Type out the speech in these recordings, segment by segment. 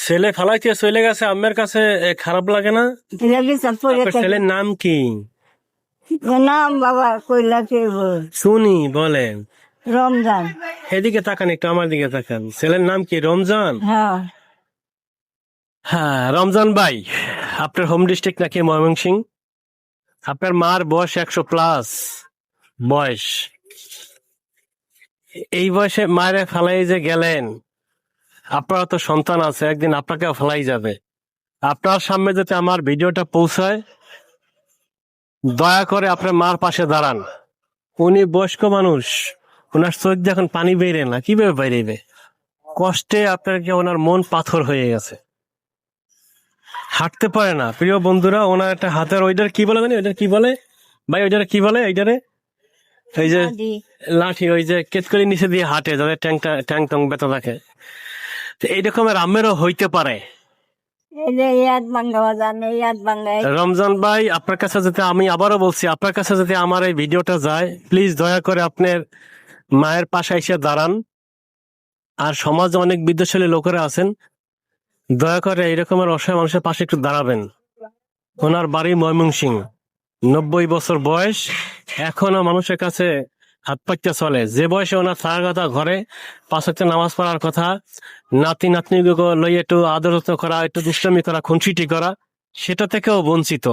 ছেলে ফালাইতে চলে গেছে আম্মের কাছে, খারাপ লাগে না? আপনার ছেলের নাম কি? নাম বাবা কইলা কে শুনি, বলেন। রমজান। এদিকে তাকান, একটু আমার দিকে তাকান। ছেলের নাম কি? রমজান? হ্যাঁ, হ্যাঁ, রমজান ভাই, আপনার হোম ডিস্ট্রিক্ট নাকি ময়মনসিং? আপনার মার বয়স 100+ বয়স। এই বয়সে মায়ের ফালাই যে গেলেন, আপনার তো সন্তান আছে, একদিন আপনাকেও ফালাই যাবে। আপনার সামনে যাতে আমার ভিডিওটা পৌঁছায়, দয়া করে আপনার মার পাশে দাঁড়ান। উনি বয়স্ক মানুষ, ওনার চোখ দিয়ে এখন পানি বেরে না, কিভাবে বেরিয়ে? কষ্টে আপনার কি ওনার মন পাথর হয়ে গেছে, হাঁটতে পারে না। প্রিয় বন্ধুরা, ওনার একটা হাতের ওইটার কি বলে জানি, ওইটার কি বলে ভাই, ওইটার কি বলে? এইটারে এই যে লাঠি, ওই যে কেতকলি নিচে দিয়ে হাঁটে, যাদের ট্যাং টং ব্যথা থাকে। তো এইরকমের আমেরও হইতে পারে। এই যে ইয়াদ বাঙ্গা বাজান, ইয়াদ বাঙ্গা। রমজান ভাই, আপনার কাছে যাতে, আমি আবারও বলছি, আপনার কাছে যাতে আমার এই ভিডিওটা যায়, প্লিজ দয়া করে আপনার মায়ের পাশে এসে দাঁড়ান। আর সমাজে অনেক বিদ্যাশালী লোকেরা আছেন, দয়া করে এইরকমের অসহায় মানুষের পাশে একটু দাঁড়াবেন। ওনার বাড়ি ময়মনসিং, 90 বছর বয়স, এখনো মানুষের কাছে হাত পাইতে চলে। যে বয়সে ওনার থাকার কথা, ঘরে 5 ওয়াক্ত নামাজ পড়ার কথা, নাতি নাতনি লই একটু আদর যত্ন করা, একটু দুষ্টামি করা, খুনসিটি করা, সেটা থেকেও বঞ্চিত।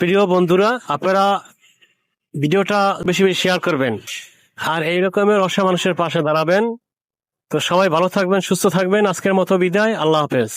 প্রিয় বন্ধুরা, আপনারা ভিডিওটা বেশি বেশি শেয়ার করবেন, আর এই রকমের অসহায় মানুষের পাশে দাঁড়াবেন। তো সবাই ভালো থাকবেন, সুস্থ থাকবেন। আজকের মতো বিদায়, আল্লাহ হাফেজ।